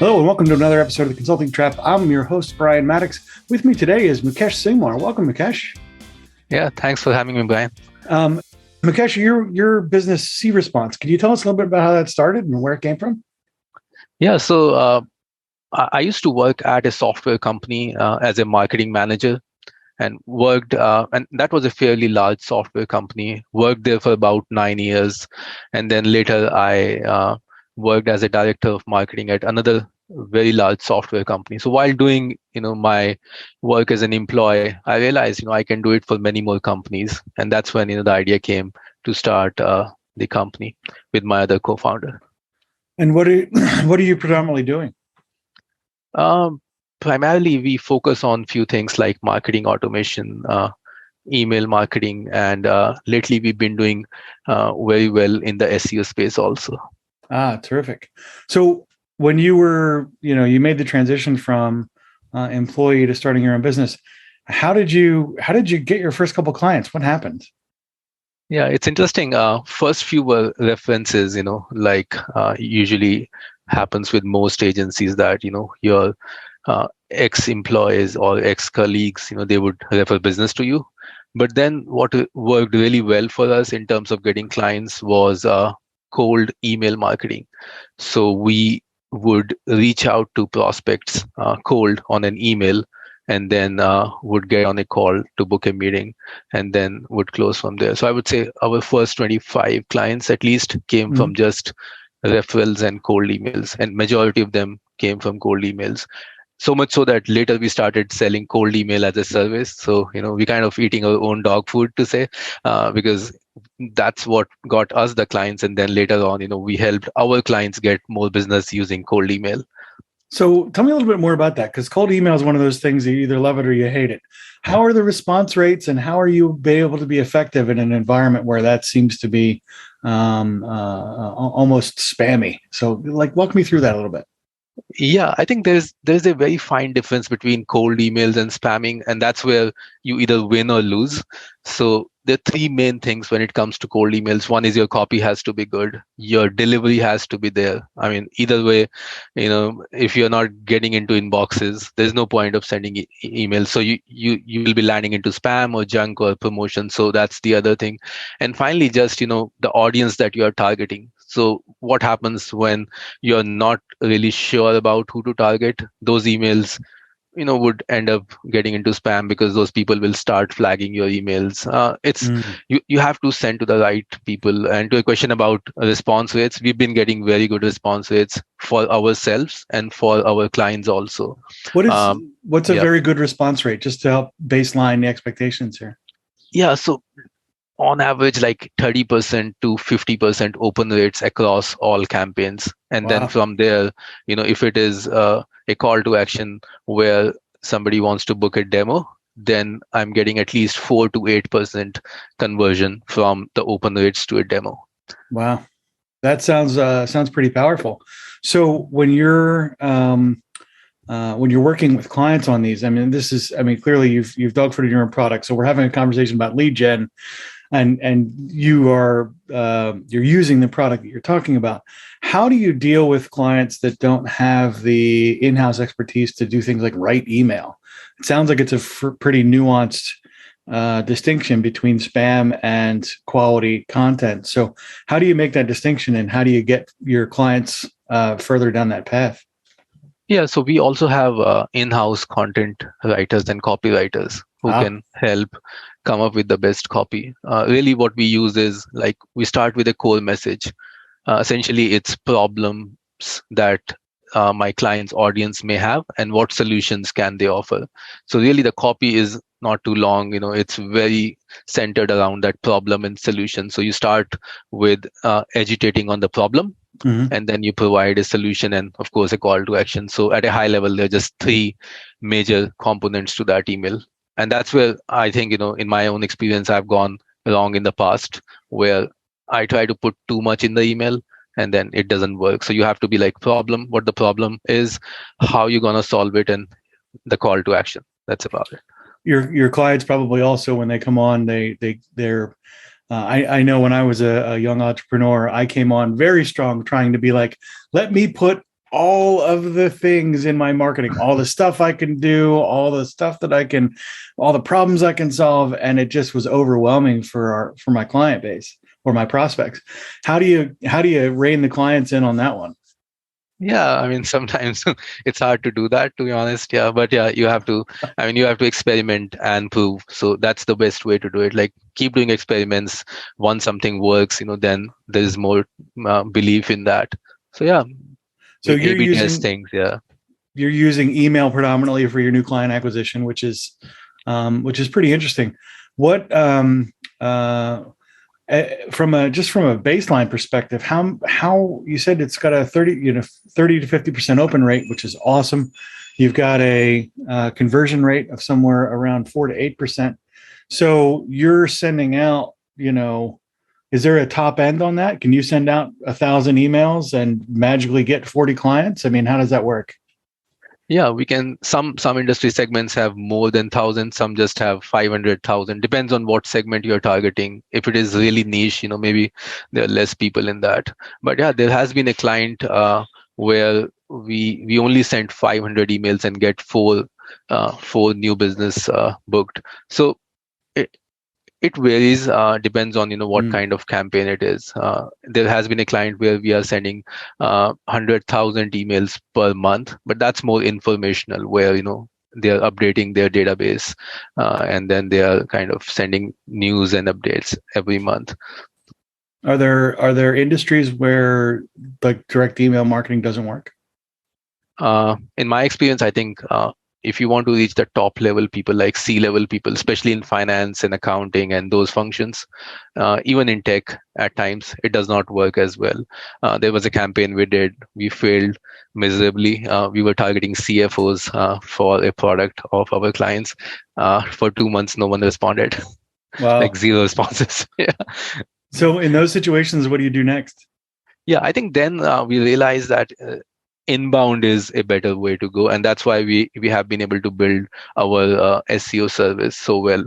Hello and welcome to another episode of The Consulting Trap. I'm your host, Brian Maddox. With me today is Mukesh Singhmar. Welcome, Mukesh. Yeah, thanks for having me, Brian. Mukesh, your business, SeeResponse. Can you tell us a little bit about how that started and where it came from? Yeah, so I used to work at a software company as a marketing manager and worked, and that was a fairly large software company, worked there for about 9 years. And then later I worked as a director of marketing at another very large software company. So while doing, my work as an employee, I realized, I can do it for many more companies. And that's when, the idea came to start the company with my other co-founder. And what are you predominantly doing? Primarily, we focus on few things like marketing automation, email marketing, and lately we've been doing very well in the SEO space also. Terrific. So when you were, you made the transition from employee to starting your own business, how did you get your first couple clients? What happened? Yeah, it's interesting. First few were references, like usually happens with most agencies that, your ex-employees or ex-colleagues, they would refer business to you. But then what worked really well for us in terms of getting clients was cold email marketing. So we would reach out to prospects cold on an email, and then would get on a call to book a meeting, and then would close from there. So I would say our first 25 clients at least came from just referrals and cold emails, and majority of them came from cold emails. So much so that later we started selling cold email as a service. So, we kind of eating our own dog food to say, because that's what got us the clients. And then later on, we helped our clients get more business using cold email. So tell me a little bit more about that, because cold email is one of those things that you either love it or you hate it. How are the response rates, and how are you able to be effective in an environment where that seems to be almost spammy? So, walk me through that a little bit. Yeah, I think there's a very fine difference between cold emails and spamming, and that's where you either win or lose. So there are three main things when it comes to cold emails. One is your copy has to be good, your delivery has to be there. I mean, either way, if you're not getting into inboxes, there's no point of sending emails. So you will be landing into spam or junk or promotion. So that's the other thing. And finally, just the audience that you are targeting. So what happens when you're not really sure about who to target? Those emails, would end up getting into spam because those people will start flagging your emails. You have to send to the right people. And to a question about response rates, we've been getting very good response rates for ourselves and for our clients also. What's a very good response rate, just to help baseline the expectations here? Yeah, so on average, like 30% to 50% open rates across all campaigns. And then from there, if it is a call to action where somebody wants to book a demo, then I'm getting at least 4 to 8% conversion from the open rates to a demo. Wow. That sounds pretty powerful. So when you're working with clients on these, clearly you've dogfooded your own product. So we're having a conversation about lead gen, and you're using the product that you're talking about. How do you deal with clients that don't have the in-house expertise to do things like write email? It sounds like it's a pretty nuanced distinction between spam and quality content. So how do you make that distinction, and how do you get your clients further down that path? Yeah, so we also have in-house content writers and copywriters who can help come up with the best copy. Really what we use is, like, we start with a core message. Essentially, it's problems that my client's audience may have and what solutions can they offer. So really the copy is not too long, it's very centered around that problem and solution. So you start with agitating on the problem. And then you provide a solution and, of course, a call to action. So at a high level, there are just three major components to that email. And that's where I think, in my own experience, I've gone wrong in the past, where I try to put too much in the email and then it doesn't work. So you have to be like, problem, what the problem is, how you're going to solve it, and the call to action. That's about it. Your clients probably also, when they come on, they're I know when I was a young entrepreneur, I came on very strong, trying to be like, let me put all of the things in my marketing, all the stuff I can do, all the stuff that I can, all the problems I can solve. And it just was overwhelming for my client base or my prospects. How do you rein the clients in on that one? Yeah, I mean, sometimes it's hard to do that, to be honest. Yeah, but yeah, you have to, I mean, you have to experiment and prove. So that's the best way to do it. Like, keep doing experiments. Once something works, then there is more belief in that. So yeah, So A/B test things. Yeah. you're using email predominantly for your new client acquisition, which is pretty interesting. What from a baseline perspective, how you said it's got a 30 to 50% open rate, which is awesome. You've got a conversion rate of somewhere around 4 to 8%. So you're sending out, is there a top end on that? Can you send out 1,000 emails and magically get 40 clients? I mean, how does that work? Yeah, we can. Some industry segments have more than 1,000. Some just have 500,000. Depends on what segment you're targeting. If it is really niche, maybe there are less people in that. But yeah, there has been a client where we only sent 500 emails and get four new business booked. So it varies, depends on what kind of campaign it is. There has been a client where we are sending 100,000 emails per month, but that's more informational, where they are updating their database, and then they are kind of sending news and updates every month. Are there industries where like direct email marketing doesn't work? In my experience, I think if you want to reach the top level people, like C-level people, especially in finance and accounting and those functions, even in tech, at times it does not work as well. There was a campaign we failed miserably. We were targeting CFOs for a product of our clients. For 2 months, no one responded. Wow. Like zero responses. Yeah. So in those situations, what do you do next? Yeah, I think then we realized that inbound is a better way to go, and that's why we have been able to build our SEO service so well.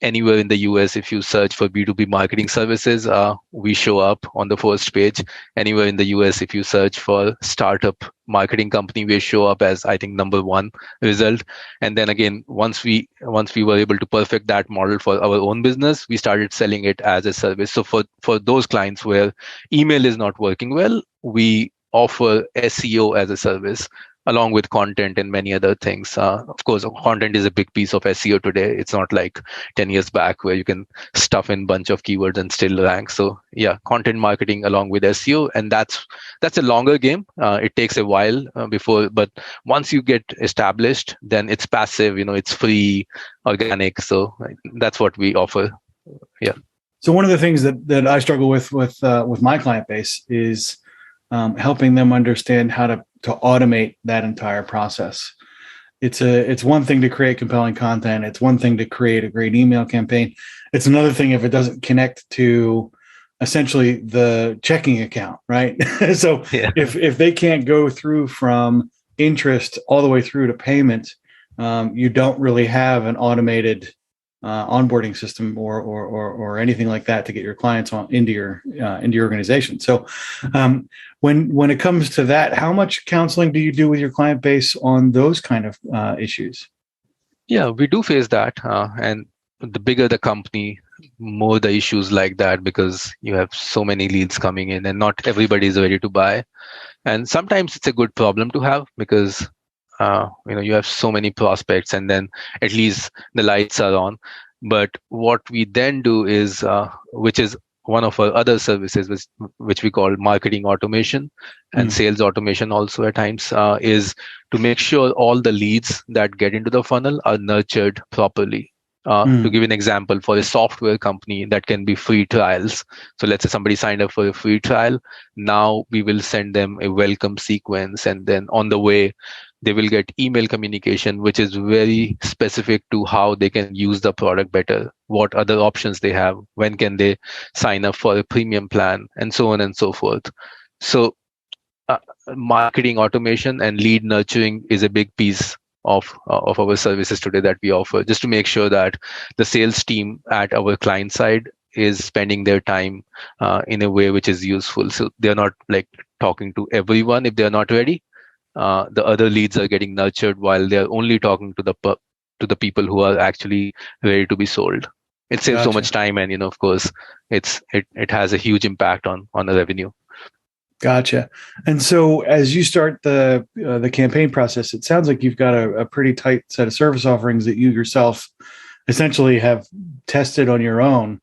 Anywhere in the US, if you search for B2B marketing services, we show up on the first page. Anywhere in the US, if you search for startup marketing company, we show up as, I think, number one result. And then again, once we were able to perfect that model for our own business, we started selling it as a service. So for those clients where email is not working well, we offer SEO as a service along with content and many other things. Of course, content is a big piece of SEO today. It's not like 10 years back where you can stuff in a bunch of keywords and still rank. So yeah, content marketing along with SEO, and that's a longer game. It takes a while but once you get established, then it's passive. It's free, organic. So that's what we offer. Yeah. So one of the things that I struggle with my client base is helping them understand how to automate that entire process. It's one thing to create compelling content. It's one thing to create a great email campaign. It's another thing if it doesn't connect to essentially the checking account, right? So yeah. if they can't go through from interest all the way through to payment, you don't really have an automated onboarding system or anything like that to get your clients into your organization. So when it comes to that, how much counseling do you do with your client base on those kind of issues? Yeah, we do face that, and the bigger the company, more the issues like that, because you have so many leads coming in and not everybody is ready to buy. And sometimes it's a good problem to have, because you have so many prospects and then at least the lights are on. But what we then do is, which is one of our other services, which we call marketing automation and sales automation also at times, is to make sure all the leads that get into the funnel are nurtured properly. To give an example, for a software company, that can be free trials. So let's say somebody signed up for a free trial. Now we will send them a welcome sequence, and then on the way, they will get email communication, which is very specific to how they can use the product better, what other options they have, when can they sign up for a premium plan, and so on and so forth. So marketing automation and lead nurturing is a big piece of our services today that we offer, just to make sure that the sales team at our client side is spending their time in a way which is useful. So they're not like talking to everyone if they're not ready. The other leads are getting nurtured while they're only talking to the people who are actually ready to be sold. It saves so much Gotcha. time, and of course, it has a huge impact on the revenue. Gotcha. And so as you start the campaign process, it sounds like you've got a pretty tight set of service offerings that you yourself essentially have tested on your own.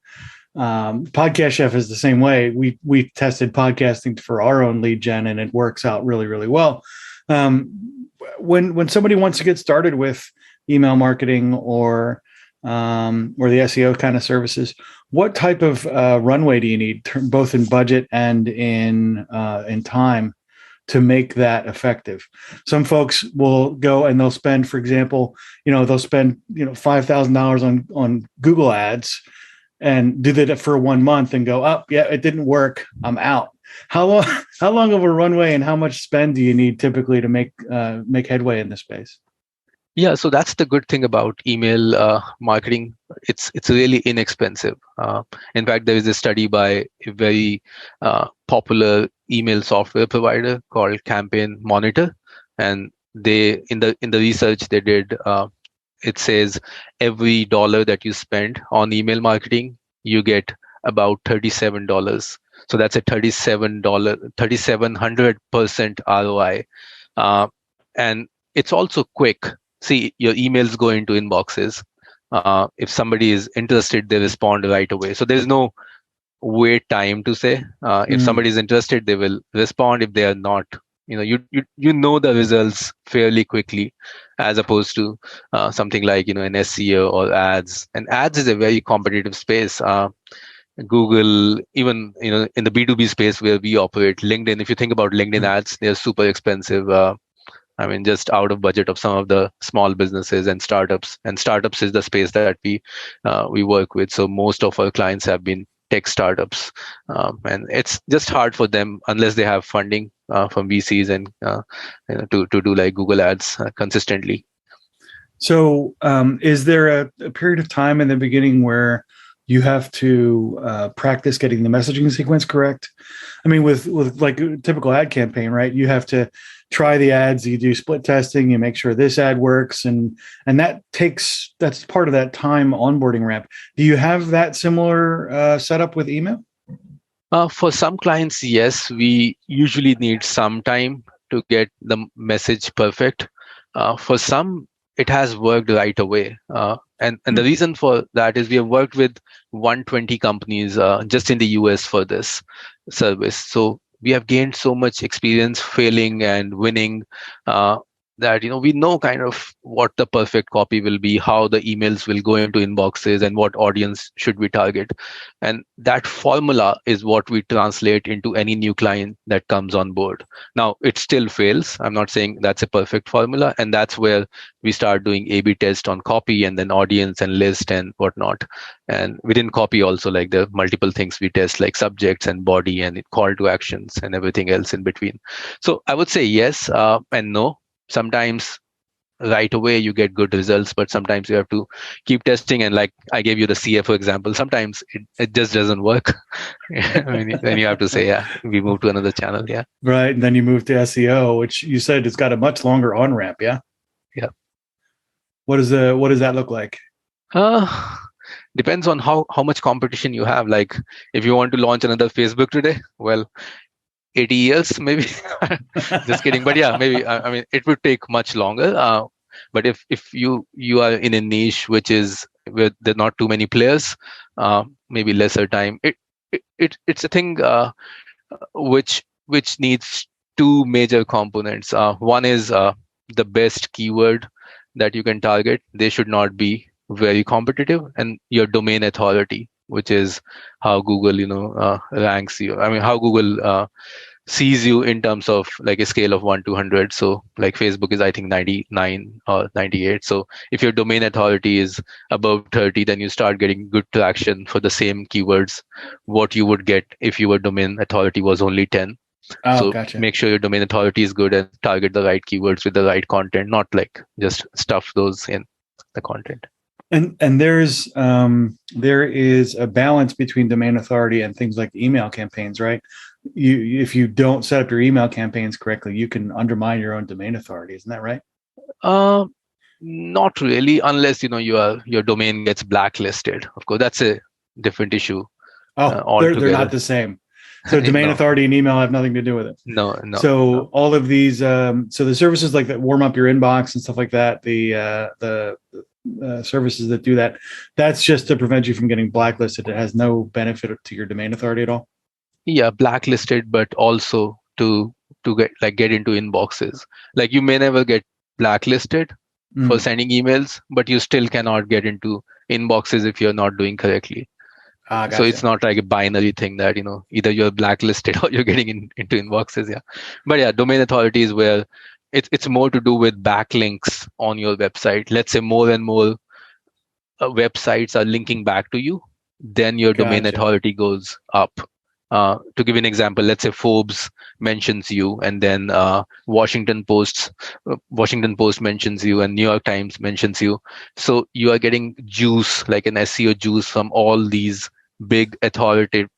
Podcast Chef is the same way. We tested podcasting for our own lead gen, and it works out really, really well. When somebody wants to get started with email marketing or the SEO kind of services, what type of runway do you need, both in budget and in time, to make that effective? Some folks will go and they'll spend, for example, they'll spend $5,000 on Google ads and do that for 1 month and go, oh yeah, it didn't work, I'm out. How long of a runway and how much spend do you need typically to make headway in this space? Yeah, so that's the good thing about email marketing. It's really inexpensive. In fact, there is a study by a very popular email software provider called Campaign Monitor, and they in the research they did, it says every dollar that you spend on email marketing, you get about $37. So that's a $3,700% ROI, and it's also quick. See, your emails go into inboxes. If somebody is interested, they respond right away. So there's no wait time to say. If somebody is interested, they will respond. If they are not, you know the results fairly quickly, as opposed to something like an SEO or ads. And ads is a very competitive space. Google, even in the B2B space where we operate, LinkedIn. If you think about LinkedIn ads, they're super expensive. Just out of budget of some of the small businesses and startups. And startups is the space that we work with. So most of our clients have been tech startups, and it's just hard for them unless they have funding from VCs and to do like Google ads consistently. So, is there a period of time in the beginning where you have to practice getting the messaging sequence correct? I mean, with like a typical ad campaign, right? You have to try the ads, you do split testing, you make sure this ad works, and that's part of that time onboarding ramp. Do you have that similar setup with email? For some clients, yes, we usually need some time to get the message perfect. For some, it has worked right away. And the reason for that is we have worked with 120 companies just in the US for this service. So we have gained so much experience failing and winning that we know kind of what the perfect copy will be, how the emails will go into inboxes, and what audience should we target. And that formula is what we translate into any new client that comes on board. Now, it still fails. I'm not saying that's a perfect formula, and that's where we start doing A/B test on copy and then audience and list and whatnot. And within copy also, like the multiple things we test, like subjects and body and call to actions and everything else in between. So I would say yes and no. Sometimes right away you get good results, but sometimes you have to keep testing. And like I gave you the CFO example, sometimes it just doesn't work. Then you have to say, yeah, we move to another channel. Yeah. Right. And then you move to SEO, which you said it's got a much longer on ramp. Yeah. Yeah. What does that look like? Depends on how much competition you have. Like if you want to launch another Facebook today, well, 80 years maybe. Just kidding, but yeah, maybe it would take much longer, but if you are in a niche which is where there are not too many players, maybe lesser time. It's a thing which needs two major components. One is the best keyword that you can target. They should not be very competitive, and your domain authority, which is how Google ranks you. How Google sees you in terms of like a scale of 1 to 100. So like Facebook is I think 99 or 98. So if your domain authority is above 30, then you start getting good traction for the same keywords what you would get if your domain authority was only 10. So gotcha. Make sure your domain authority is good and target the right keywords with the right content, not like just stuff those in the content. And there is a balance between domain authority and things like email campaigns, right? if you don't set up your email campaigns correctly, you can undermine your own domain authority. Isn't that right? Uh, Not really, unless your domain gets blacklisted. Of course, that's a different issue Oh, they're not altogether. the same. So domain No, authority and email have nothing to do with it. no, no, So no. all of these, so the services like that warm up your inbox and stuff like that, the services that do that, that's just to prevent you from getting blacklisted. It has no benefit to your domain authority at all. Yeah, blacklisted, but also to get into inboxes. Like you may never get blacklisted for Mm. sending emails, but you still cannot get into inboxes if you're not doing correctly. Ah, So it's gotcha. not like a binary thing that either you're blacklisted or you're getting into inboxes. Yeah, but yeah, domain authority is where it's more to do with backlinks on your website. Let's say more and more websites are linking back to you, then your domain Gotcha. authority goes up. To give an example, let's say Forbes mentions you, and then Washington Post mentions you, and New York Times mentions you. So you are getting juice, like an SEO juice, from all these big authoritative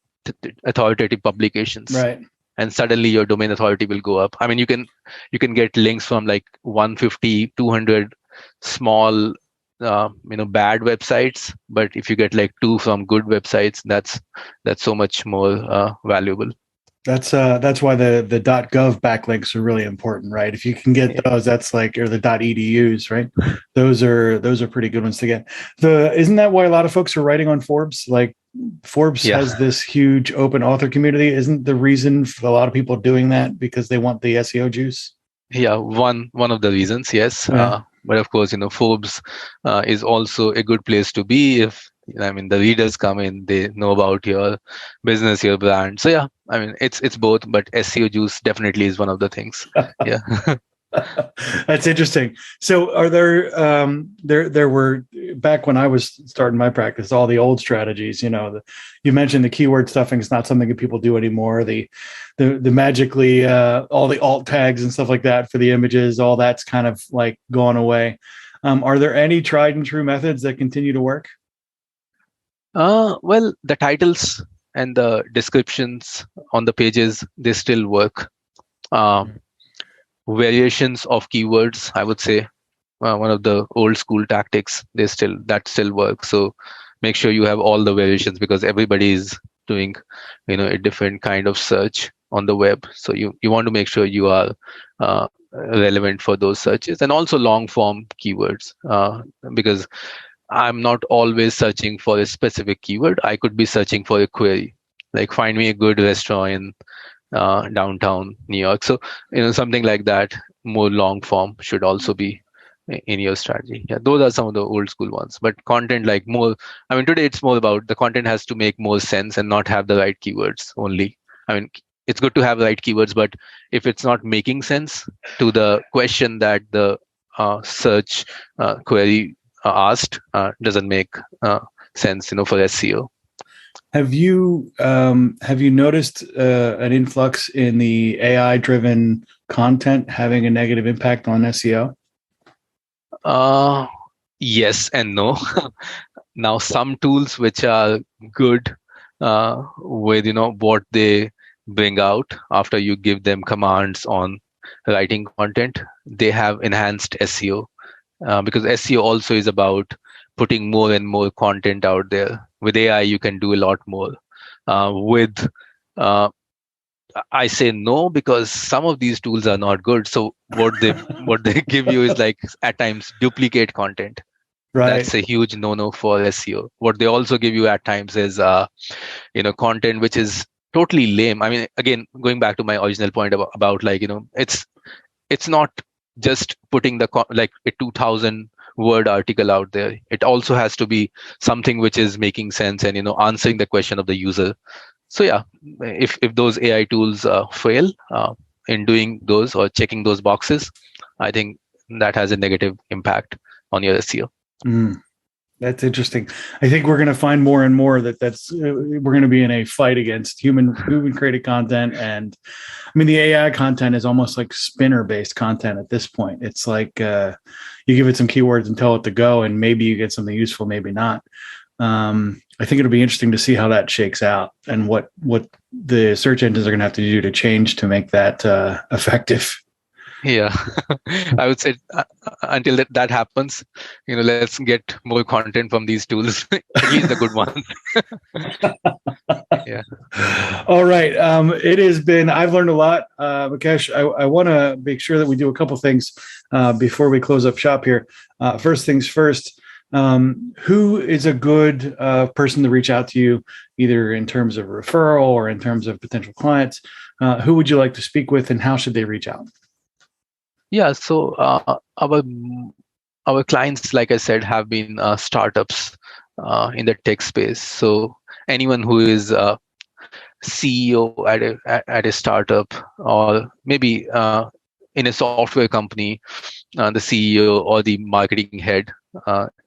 publications, Right. and suddenly your domain authority will go up. I mean, you can get links from like 150, 200 small bad websites, but if you get like 2 from good websites, that's so much more valuable. That's why the .gov backlinks are really important, right? If you can get Yeah. those, that's like, or the .edus, right? Those are pretty good ones to get. Isn't that why a lot of folks are writing on Forbes? Like Forbes Yeah. has this huge open author community. Isn't the reason for a lot of people doing that because they want the SEO juice? Yeah, one of the reasons, yes. Yeah. But of course, Forbes is also a good place to be if the readers come in, they know about your business, your brand. So yeah, it's both, but SEO juice definitely is one of the things. Yeah. That's interesting. So are there were, back when I was starting my practice, all the old strategies, you mentioned the keyword stuffing is not something that people do anymore. The magically all the alt tags and stuff like that for the images, all that's kind of like gone away. Are there any tried and true methods that continue to work? Well, the titles and the descriptions on the pages, they still work. Variations of keywords, I would say, one of the old school tactics, that still works. So make sure you have all the variations, because everybody is doing a different kind of search on the web. So you want to make sure you are relevant for those searches, and also long form keywords, because I'm not always searching for a specific keyword. I could be searching for a query, like find me a good restaurant in downtown New York. So something like that, more long form, should also be in your strategy. Yeah, those are some of the old school ones. But content, like more, today it's more about the content has to make more sense and not have the right keywords only. It's good to have the right keywords, but if it's not making sense to the question that the search query asked, doesn't make sense, for SEO. Have you noticed an influx in the AI driven content having a negative impact on SEO? Yes and no. Now, some tools which are good with what they bring out after you give them commands on writing content, they have enhanced SEO, because SEO also is about putting more and more content out there. With AI, you can do a lot more. With I say no, because some of these tools are not good. So what they give you is, like, at times duplicate content. Right. That's a huge no-no for SEO. What they also give you at times is content which is totally lame. Again, going back to my original point about like, it's not just putting like a 2000 word article out there. It also has to be something which is making sense and answering the question of the user. So yeah, if those AI tools fail in doing those or checking those boxes, I think that has a negative impact on your SEO. That's interesting. I think we're going to find more and more we're going to be in a fight against human created content. And the AI content is almost like spinner based content at this point. It's like you give it some keywords and tell it to go, and maybe you get something useful, maybe not. I think it'll be interesting to see how that shakes out and what the search engines are going to have to do to change to make that effective. Yeah, I would say until that happens, let's get more content from these tools, at least the good ones. Yeah. All right. I've learned a lot. Mukesh, I want to make sure that we do a couple things before we close up shop here. First things first, who is a good person to reach out to you, either in terms of referral or in terms of potential clients? Who would you like to speak with, and how should they reach out? Yeah, so our clients, like I said, have been startups in the tech space. So anyone who is a CEO at a startup, or maybe in a software company, the CEO or the marketing head,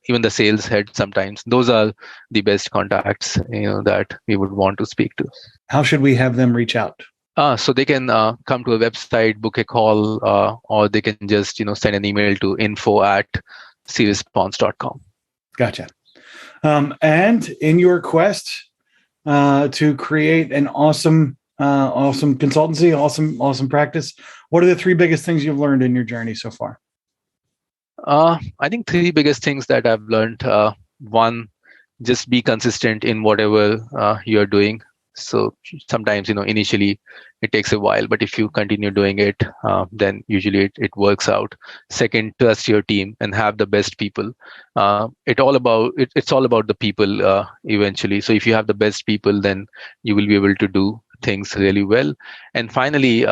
even the sales head sometimes, those are the best contacts that we would want to speak to. How should we have them reach out? So they can come to a website, book a call, or they can just send an email to info@SeeResponse.com. Gotcha. And in your quest to create an awesome consultancy, awesome practice, what are the three biggest things you've learned in your journey so far? I think three biggest things that I've learned. One, just be consistent in whatever you're doing. So sometimes, initially it takes a while, but if you continue doing it, then usually it works out. Second, trust your team and have the best people. It's all about the people eventually. So if you have the best people, then you will be able to do things really well. And finally,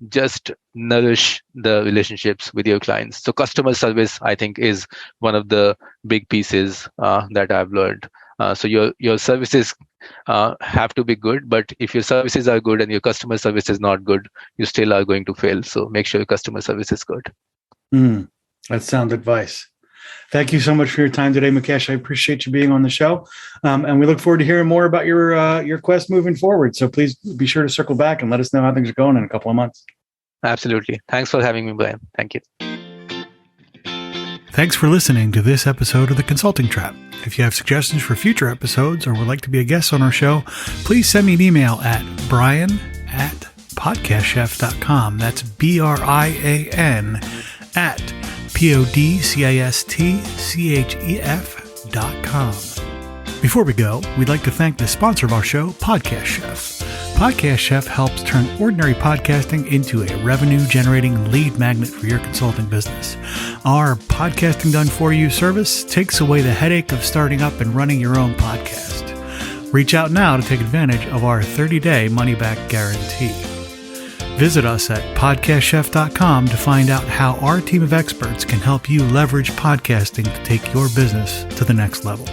just nourish the relationships with your clients. So customer service, I think, is one of the big pieces that I've learned. So your services have to be good, but if your services are good and your customer service is not good, you still are going to fail. So make sure your customer service is good. That's sound advice. Thank you so much for your time today, Mukesh. I appreciate you being on the show, and we look forward to hearing more about your quest moving forward. So please be sure to circle back and let us know how things are going in a couple of months. Absolutely. Thanks for having me, Brian. Thank you. Thanks for listening to this episode of The Consulting Trap. If you have suggestions for future episodes or would like to be a guest on our show, please send me an email at brian@podcastchef.com. That's BRIAN at PODCASTCHEF.com. Before we go, we'd like to thank the sponsor of our show, Podcast Chef. Podcast Chef helps turn ordinary podcasting into a revenue-generating lead magnet for your consulting business. Our Podcasting Done For You service takes away the headache of starting up and running your own podcast. Reach out now to take advantage of our 30-day money-back guarantee. Visit us at podcastchef.com to find out how our team of experts can help you leverage podcasting to take your business to the next level.